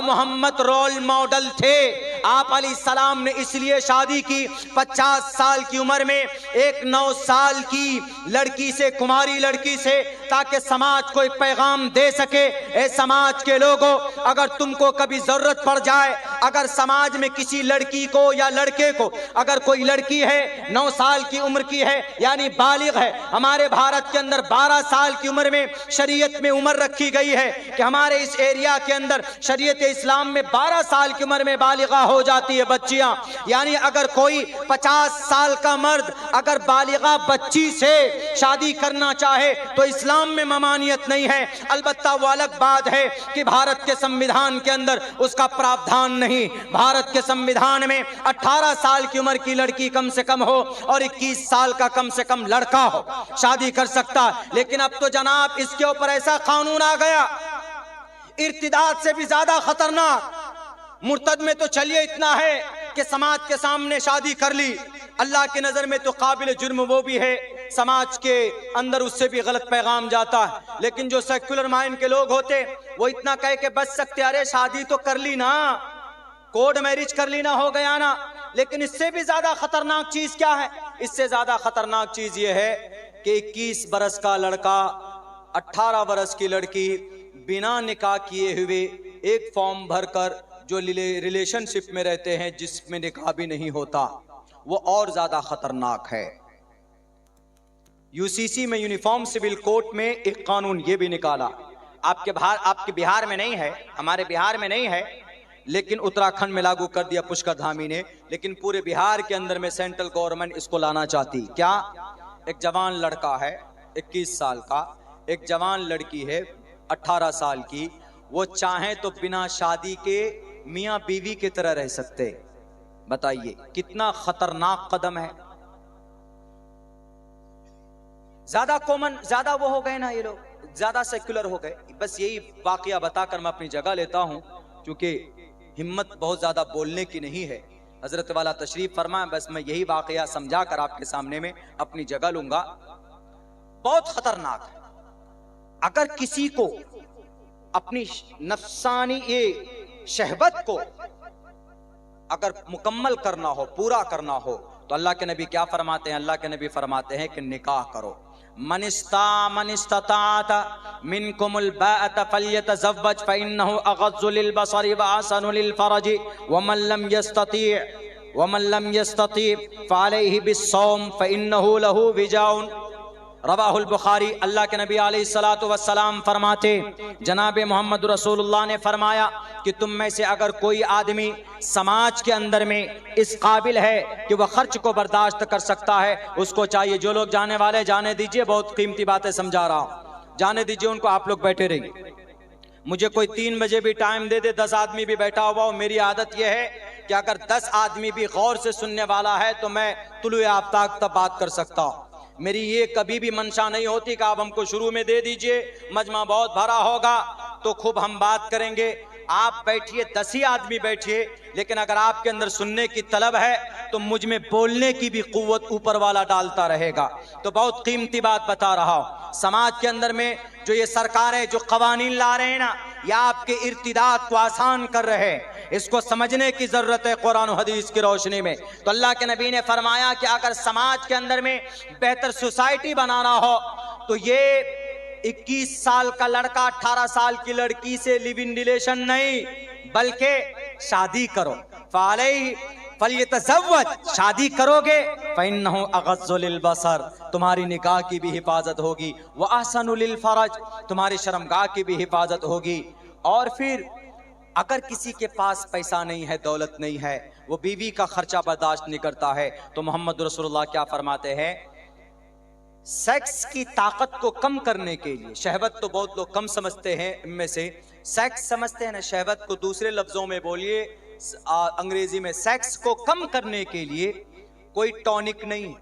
Mohammad role model थे। आप अलैहिस्सलाम ने इसलिए शादी की 50 साल की उम्र में एक 9 साल की लड़की से, कुमारी लड़की से, ताकि समाज को एक पैगाम दे सके। ए समाज के लोगों, अगर तुमको कभी जरूरत पड़ जाए, अगर समाज में किसी लड़की को या लड़के को, अगर कोई लड़की है 9 साल की उम्र की है यानी बालिग है, हमारे भारत के अंदर 12 साल की उम्र में शरीयत में उम्र रखी गई है कि हमारे इस एरिया के अंदर शरीयत इस्लाम में 12 साल की उम्र में बालिगा हो जाती है बच्चियां। यानी अगर कोई 50 साल का मर्द अगर बालिगा बच्ची से शादी करना चाहे तो इस्लाम में ममानियत नहीं है। अलबत्ता वो अलग बात है कि भारत के संविधान के अंदर उसका प्रावधान नहीं। भारत के संविधान में 18 साल की उम्र की लड़की कम से कम हो और 21 साल का कम से कम लड़का हो, शादी कर सकता। लेकिन अब तो जनाब इसके ऊपर ऐसा कानून आ गया, इर्तिदाद से भी ज्यादा खतरनाक। मुर्तद में तो चलिए इतना है कि समाज के सामने शादी कर ली, अल्लाह की नजर में तो काबिल जुर्म वो भी है, समाज के अंदर उससे भी गलत पैगाम जाता है। लेकिन जो सेक्युलर माइंड के लोग होते वो इतना कह के बच सकते, अरे शादी तो कर ली ना, कोर्ट मैरिज कर ली ना, हो गया ना। लेकिन इससे भी ज्यादा खतरनाक चीज क्या है? इससे ज्यादा खतरनाक चीज ये है कि 21 बरस का लड़का, 18 बरस की लड़की बिना निकाह किए हुए एक फॉर्म भरकर जो रिलेशनशिप में रहते हैं जिसमें निकाह भी नहीं होता, वो और ज्यादा खतरनाक है। यूसीसी में यूनिफॉर्म सिविल कोड में एक कानून ये भी निकाला, आपके बिहार में नहीं है, हमारे बिहार में नहीं है, लेकिन उत्तराखंड में लागू कर दिया पुष्कर धामी ने। लेकिन पूरे बिहार के अंदर में सेंट्रल गवर्नमेंट इसको लाना चाहती। क्या? एक जवान लड़का है 21 साल का, एक जवान लड़की है 18 साल की, वो चाहे तो बिना शादी के मियां बीवी की तरह रह सकते। बताइए कितना खतरनाक कदम है। ज्यादा कॉमन, ज्यादा वो हो गए ना ये लोग, ज्यादा सेक्युलर हो गए। बस यही वाकया बताकर मैं अपनी जगह लेता हूं, क्योंकि हिम्मत बहुत ज्यादा बोलने की नहीं है। हजरत वाला तशरीफ फरमाए, बस मैं यही वाकया समझा कर आपके सामने में अपनी जगह लूंगा। बहुत खतरनाक है। अगर किसी को अपनी नफ्सानी ये शहवत को अगर मुकम्मल करना हो, पूरा करना हो, तो अल्लाह के नबी क्या फरमाते हैं? अल्लाह के नबी फरमाते हैं कि निकाह करो। मनिस्तात मिनकुमुल बाअत फल्यतज़व्वज फइन्नहु अग़ज़्ज़ु लिलबसरि व अहसनु लिलफरजि वमन लम यस्तति फअलैहि बिस्सौम फइन्नहु लहु विजाउन। रवाहुल बुखारी। अल्लाह के नबी अलैहिस्सलातु वस्सलाम फरमाते, जनाब मोहम्मद रसूलुल्लाह ने फरमाया कि तुम में से अगर कोई आदमी समाज के अंदर में इस काबिल है कि वह खर्च को बर्दाश्त कर सकता है, उसको चाहिए। जो लोग जाने वाले जाने दीजिए, बहुत कीमती बातें समझा रहा हूँ, जाने दीजिए उनको, आप लोग बैठे रहिए। मुझे कोई 3 बजे भी टाइम दे दे, 10 आदमी भी बैठा हुआ हो, मेरी आदत यह है कि अगर 10 आदमी भी गौर से सुनने वाला है तो मैं तुलुए आफ्ताब तक बात कर सकता हूँ। मेरी ये कभी भी मंशा नहीं होती कि आप हमको शुरू में दे दीजिए, मजमा बहुत भरा होगा तो खूब हम बात करेंगे। आप बैठिए, 10 ही आदमी बैठिए, लेकिन अगर आपके अंदर सुनने की तलब है तो मुझ में बोलने की भी कुव्वत ऊपर वाला डालता रहेगा। तो बहुत कीमती बात बता रहा हूँ। समाज के अंदर में जो ये सरकारें जो कवानीन ला रहे हैं ना, या आपके इर्तिदाद को आसान कर रहे हैं, इसको समझने की जरूरत है कुरान और हदीस की रोशनी में। तो अल्लाह के नबी ने फरमाया कि अगर समाज के अंदर में बेहतर सोसाइटी बनाना हो तो ये 21 साल का लड़का 18 साल की लड़की से लिव इन रिलेशन नहीं, बल्कि शादी करो। फल्यतज़व्वज, शादी करोगे, फइन्नहु अग़ज़्ज़ु लिलबसर, तुम्हारी निकाह की भी हिफाजत होगी, व अहसनु लिलफरज, तुम्हारी शर्मगाह की भी हिफाजत होगी। और फिर अगर किसी के पास पैसा नहीं है, दौलत नहीं है, वो बीवी का खर्चा बर्दाश्त नहीं करता है, तो मोहम्मद रसूलुल्लाह क्या फरमाते हैं? सेक्स की ताकत को कम करने के लिए, शहवत तो बहुत लोग कम समझते हैं, इनमें से सेक्स समझते हैं ना, शहवत को दूसरे लफ्जों में बोलिए, अंग्रेजी में, सेक्स को कम करने के लिए कोई टॉनिक नहीं।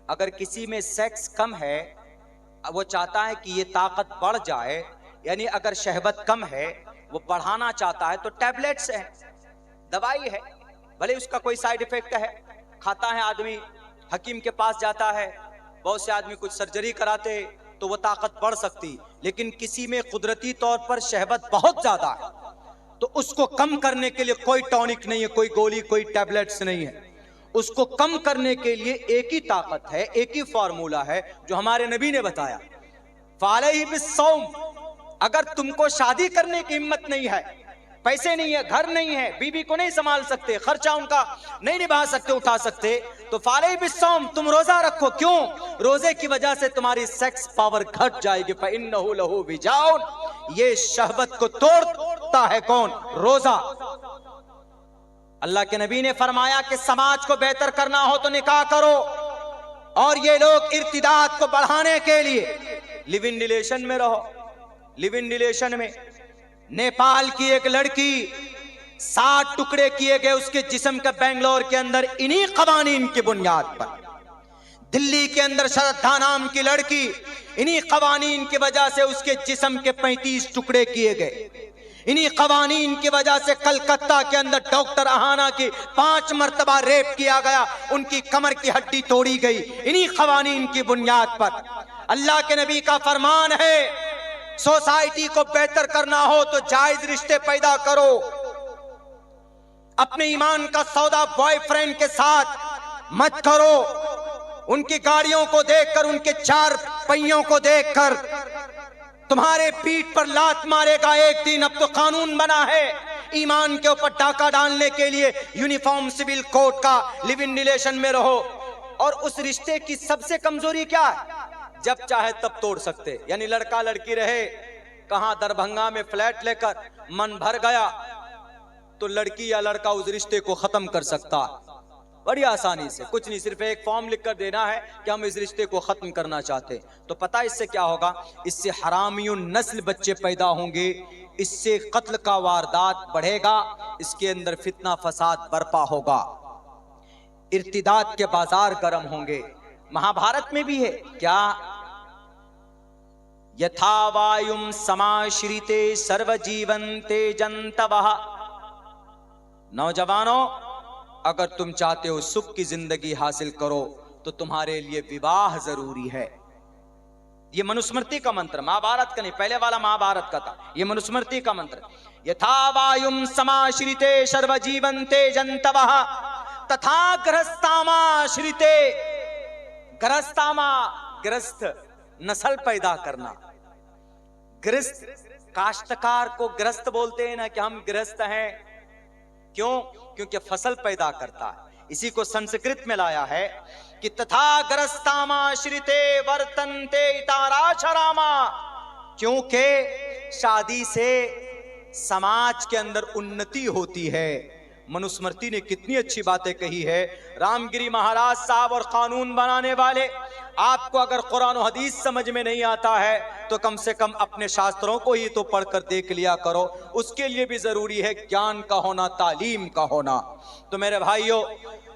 अगर किसी में सेक्स कम है, वो चाहता है कि ये ताकत बढ़ जाए, यानी अगर शहवत कम है, वो बढ़ाना चाहता है, तो टैबलेट्स है, दवाई है, भले उसका कोई साइड इफेक्ट है, खाता है आदमी, हकीम के पास जाता है, बहुत से आदमी कुछ सर्जरी कराते तो वो ताकत बढ़ सकती। लेकिन किसी में कुदरती तौर पर शहवत बहुत ज्यादा है, तो उसको कम करने के लिए कोई टॉनिक नहीं है, कोई गोली, कोई टैबलेट्स नहीं है। उसको कम करने के लिए एक ही ताकत है, एक ही फॉर्मूला है जो हमारे नबी ने बताया, फालैहि बिस्सौम। अगर तुमको शादी करने की हिम्मत नहीं है, पैसे नहीं है, घर नहीं है, बीबी को नहीं संभाल सकते, खर्चा उनका नहीं निभा सकते, उठा सकते, तो फालैहि बिस्सौम, तुम रोजा रखो। क्यों? रोजे की वजह से तुम्हारी सेक्स पावर घट जाएगी। फइन्नहु लहू विजाउन, ये शहवत को तोड़ता है कौन? रोजा। अल्लाह के नबी ने फरमाया कि समाज को बेहतर करना हो तो निकाह करो, और ये लोग इर्तिदाद को बढ़ाने के लिए लिव इन रिलेशन में रहो। लिव इन रिलेशन में नेपाल की एक लड़की 60 टुकड़े किए गए उसके जिस्म के बेंगलोर के अंदर, इन्हीं कवानीन की बुनियाद पर। दिल्ली के अंदर श्रद्धा नाम की लड़की, इन्हीं कवानीन की वजह से उसके जिस्म के 35 टुकड़े किए गए। इन्हीं कवानीन की वजह से कलकत्ता के अंदर डॉक्टर अहाना की 5 मर्तबा रेप किया गया, उनकी कमर की हड्डी तोड़ी गई, इन्हीं कवानीन की बुनियाद पर। अल्लाह के नबी का फरमान है, सोसाइटी को बेहतर करना हो तो जायज रिश्ते पैदा करो। अपने ईमान का सौदा बॉयफ्रेंड के साथ मत करो। उनकी गाड़ियों को देखकर, उनके 4 पहियों को देखकर तुम्हारे पीठ पर लात मारेगा एक दिन। अब तो कानून बना है ईमान के ऊपर डाका डालने के लिए, यूनिफॉर्म सिविल कोड का। लिव इन रिलेशन में रहो। और उस रिश्ते की सबसे कमजोरी क्या है? जब चाहे तब तोड़ सकते, यानी लड़का लड़की रहे, कहां दरभंगा में फ्लैट लेकर मन भर गया तो लड़की या लड़का उस रिश्ते को खत्म कर सकता बड़ी आसानी से। कुछ नहीं, सिर्फ एक फॉर्म लिखकर देना है कि हम इस रिश्ते को खत्म करना चाहते। तो पता है इससे क्या होगा? इससे हरामियों नस्ल बच्चे पैदा होंगे, इससे कत्ल का वारदात बढ़ेगा, इसके अंदर फितना फसाद बर्पा होगा, इर्तिदाद के बाजार गर्म होंगे। महाभारत में भी है क्या? यथा वायुम समाश्रिते सर्वजीवन्ते जंतवः। नौजवानों, अगर तुम चाहते हो सुख की जिंदगी हासिल करो तो तुम्हारे लिए विवाह जरूरी है। ये मनुस्मृति का मंत्र, महाभारत का नहीं, पहले वाला महाभारत का था, ये मनुस्मृति का मंत्र। यथा वायुम समाश्रिते सर्वजीवन्ते जंतवः तथा गृहस्थामाश्रिते। गृहस्थामा, गृहस्थ, नस्ल पैदा करना। गृहस्थ, काश्तकार को गृहस्थ बोलते हैं ना कि हम गृहस्थ हैं। क्यों? क्योंकि फसल पैदा करता है। इसी को संस्कृत में लाया है कि तथा गृहस्थामाश्रिते वर्तन्ते इताराशरामा। क्योंकि शादी से समाज के अंदर उन्नति होती है। मनुस्मृति ने कितनी अच्छी बातें कही है। रामगिरी महाराज साहब और कानून बनाने वाले, आपको अगर कुरान और हदीस समझ में नहीं आता है तो कम से कम अपने शास्त्रों को ही तो पढ़कर देख लिया करो। उसके लिए भी जरूरी है ज्ञान का होना, तालीम का होना। तो मेरे भाइयों,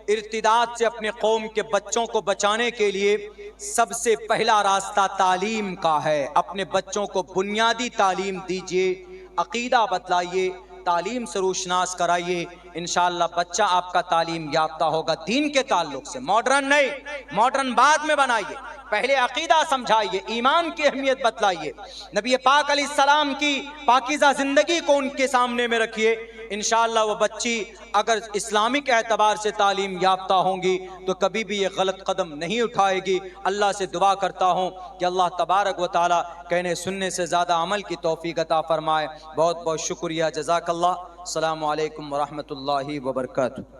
इर्तिदाद से अपने कौम के बच्चों को बचाने के लिए सबसे पहला रास्ता तालीम का है। अपने बच्चों को बुनियादी तालीम दीजिए, अकीदा बतलाइए, तालीम से रोशनास कराइए। इंशाअल्लाह बच्चा आपका तालीम याफ्ता होगा दीन के ताल्लुक से। मॉडर्न नहीं, मॉडर्न बाद में बनाइए, पहले अकीदा समझाइए, ईमान की अहमियत बतलाइए, नबी पाक अलैहिस्सलाम की पाकीज़ा जिंदगी को उनके सामने में रखिए। इंशाअल्लाह वो बच्ची अगर इस्लामिक एतबार से तालीम याफ्ता होंगी तो कभी भी ये गलत कदम नहीं उठाएगी। अल्लाह से दुआ करता हूँ कि अल्लाह तबारक व तआला कहने सुनने से ज़्यादा अमल की तौफीक अता फरमाए। बहुत बहुत शुक्रिया, जज़ाकल्लाह। अस्सलामु अलैकुम व रहमतुल्लाहि व बरकातुहू।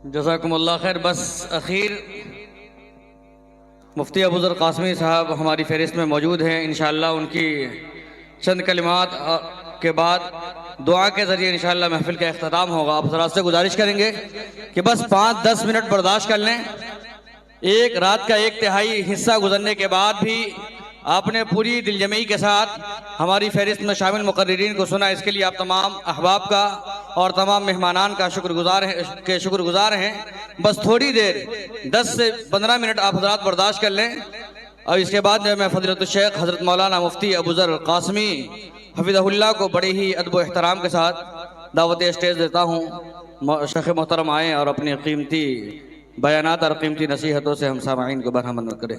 जज़ाकुमुल्लाह खैर। बस अखीर मुफ्ती अबूज़र क़ासमी साहब हमारी फ़हरिस्त में मौजूद हैं। इंशाअल्लाह उनकी चंद कलिमात के बाद दुआ के ज़रिए इंशाअल्लाह महफ़िल का अख्ताम होगा। आप ज़रा से गुजारिश करेंगे कि बस 5-10 मिनट बर्दाश्त कर लें। एक रात का 1/3 हिस्सा गुजरने के बाद भी आपने पूरी दिलजमई के साथ हमारी फ़हरिस्त में शामिल मुक़र्रिरीन को सुना। इसके लिए आप तमाम अहबाब का और तमाम मेहमानान का शुक्रगुज़ार हैं। बस थोड़ी देर 10 से 15 मिनट आप हज़रात बर्दाश्त कर लें और इसके बाद जो मैं फ़ज़ीलतुल शेख हज़रत मौलाना मुफ्ती अबूज़र क़ासमी हफ़िज़हुल्लाह को बड़े ही अदब व एहतराम के साथ दावत स्टेज देता हूँ। शेख मोहतरम आएँ और अपनी कीमती बयानात और कीमती नसीहतों से हम सामाईन को बरहमन करें।